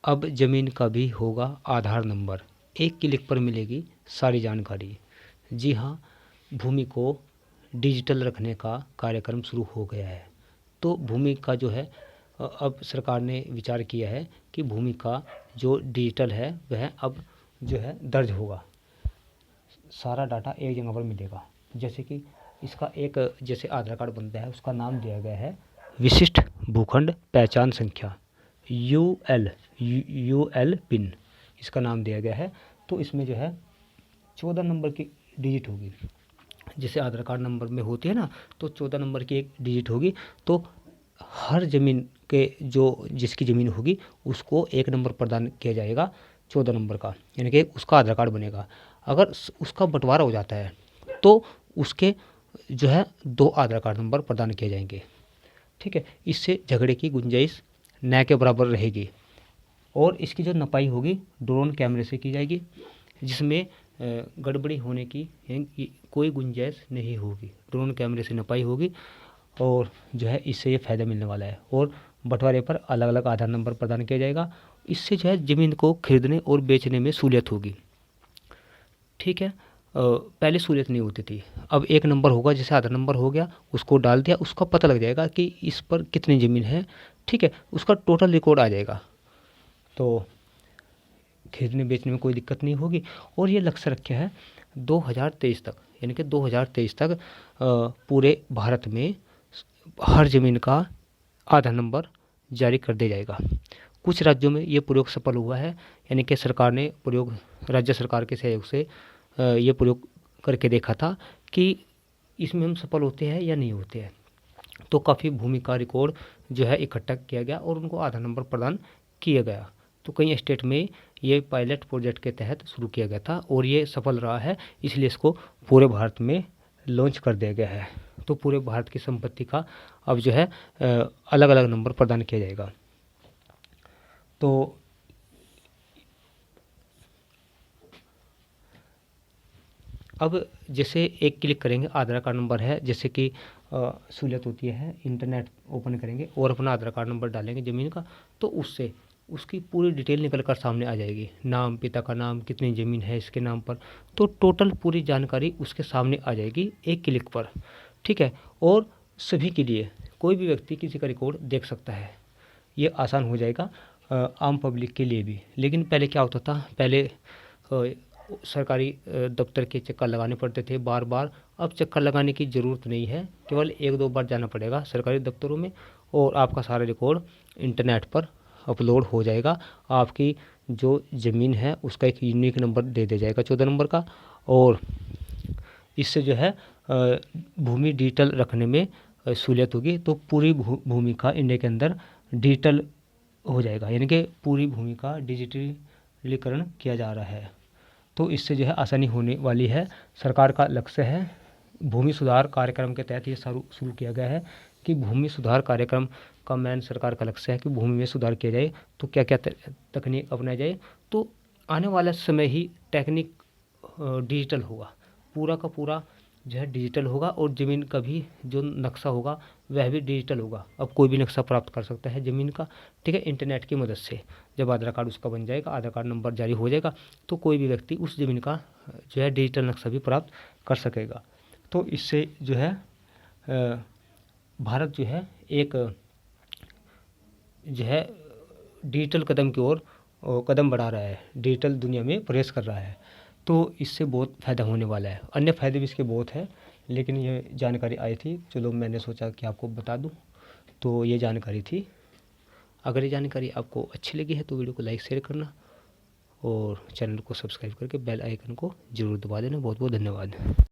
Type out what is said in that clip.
अब ज़मीन का भी होगा आधार नंबर, एक क्लिक पर मिलेगी सारी जानकारी। जी हाँ, भूमि को डिजिटल रखने का कार्यक्रम शुरू हो गया है। तो भूमि का जो है अब सरकार ने विचार किया है कि भूमि का जो डिजिटल है वह अब जो है दर्ज होगा, सारा डाटा एक जगह पर मिलेगा। जैसे कि इसका एक जैसे आधार कार्ड बनता है, उसका नाम दिया गया है विशिष्ट भूखंड पहचान संख्या, यूएल पिन इसका नाम दिया गया है। तो इसमें जो है 14 नंबर की डिजिट होगी, जैसे आधार कार्ड नंबर में होती है ना, तो 14 नंबर की एक डिजिट होगी। तो हर ज़मीन के जो जिसकी ज़मीन होगी उसको एक नंबर प्रदान किया जाएगा 14 नंबर का, यानी कि उसका आधार कार्ड बनेगा। अगर उसका बंटवारा हो जाता है तो उसके जो है 2 आधार कार्ड नंबर प्रदान किए जाएंगे। ठीक है, इससे झगड़े की गुंजाइश न के बराबर रहेगी। और इसकी जो नपाई होगी ड्रोन कैमरे से की जाएगी, जिसमें गड़बड़ी होने की कोई गुंजाइश नहीं होगी। ड्रोन कैमरे से नपाई होगी और जो है इससे ये फ़ायदा मिलने वाला है। और बंटवारे पर अलग अलग आधार नंबर प्रदान किया जाएगा। इससे जो है ज़मीन को खरीदने और बेचने में सहूलियत होगी। ठीक है, पहले सहूलियत नहीं होती थी, अब एक नंबर होगा, जैसे आधार नंबर हो गया, उसको डाल दिया, उसका पता लग जाएगा कि इस पर कितनी ज़मीन है। ठीक है, उसका टोटल रिकॉर्ड आ जाएगा, तो खरीदने बेचने में कोई दिक्कत नहीं होगी। और ये लक्ष्य रखा है 2023 तक, यानी कि 2023 तक पूरे भारत में हर ज़मीन का आधार नंबर जारी कर दिया जाएगा। कुछ राज्यों में ये प्रयोग सफल हुआ है, यानी कि सरकार ने प्रयोग राज्य सरकार के सहयोग से ये प्रयोग करके देखा था कि इसमें हम सफल होते हैं या नहीं होते हैं। तो काफ़ी भूमि का रिकॉर्ड जो है इकट्ठा किया गया और उनको आधार नंबर प्रदान किया गया। तो कई स्टेट में ये पायलट प्रोजेक्ट के तहत शुरू किया गया था और ये सफल रहा है, इसलिए इसको पूरे भारत में लॉन्च कर दिया गया है। तो पूरे भारत की संपत्ति का अब जो है अलग अलग नंबर प्रदान किया जाएगा। तो अब जैसे एक क्लिक करेंगे आधार कार्ड नंबर है, जैसे कि सहूलियत होती है, इंटरनेट ओपन करेंगे और अपना आधार कार्ड नंबर डालेंगे ज़मीन का, तो उससे उसकी पूरी डिटेल निकल कर सामने आ जाएगी। नाम, पिता का नाम, कितनी ज़मीन है इसके नाम पर, तो टोटल पूरी जानकारी उसके सामने आ जाएगी एक क्लिक पर। ठीक है, और सभी के लिए कोई भी व्यक्ति किसी का रिकॉर्ड देख सकता है, ये आसान हो जाएगा आम पब्लिक के लिए भी। लेकिन पहले क्या होता था, पहले सरकारी दफ्तर के चक्कर लगाने पड़ते थे बार बार। अब चक्कर लगाने की ज़रूरत नहीं है, केवल 1-2 बार जाना पड़ेगा सरकारी दफ्तरों में और आपका सारा रिकॉर्ड इंटरनेट पर अपलोड हो जाएगा। आपकी जो ज़मीन है उसका एक यूनिक नंबर दे दिया जाएगा 14 नंबर का, और इससे जो है भूमि डिजिटल रखने में सहूलियत होगी। तो पूरी भूमि का इंडिया के अंदर डिजिटल हो जाएगा, यानी कि पूरी भूमि का डिजिटलीकरण किया जा रहा है। तो इससे जो है आसानी होने वाली है। सरकार का लक्ष्य है, भूमि सुधार कार्यक्रम के तहत ये शुरू किया गया है कि भूमि सुधार कार्यक्रम का मेन सरकार का लक्ष्य है कि भूमि में सुधार किया जाए। तो क्या क्या तकनीक अपनाई जाए, तो आने वाला समय ही टेक्निक डिजिटल होगा, पूरा का पूरा जो है डिजिटल होगा। और ज़मीन का भी जो नक्शा होगा वह भी डिजिटल होगा। अब कोई भी नक्शा प्राप्त कर सकता है ज़मीन का, ठीक है, इंटरनेट की मदद से। जब आधार कार्ड उसका बन जाएगा, आधार कार्ड नंबर जारी हो जाएगा, तो कोई भी व्यक्ति उस ज़मीन का जो है डिजिटल नक्शा भी प्राप्त कर सकेगा। तो इससे जो है भारत जो है एक जो है डिजिटल कदम की ओर कदम बढ़ा रहा है, डिजिटल दुनिया में प्रवेश कर रहा है। तो इससे बहुत फ़ायदा होने वाला है। अन्य फ़ायदे भी इसके बहुत हैं, लेकिन ये जानकारी आई थी, चलो मैंने सोचा कि आपको बता दूं। तो ये जानकारी थी। अगर ये जानकारी आपको अच्छी लगी है तो वीडियो को लाइक शेयर करना और चैनल को सब्सक्राइब करके बेल आइकन को ज़रूर दबा देना। बहुत बहुत धन्यवाद।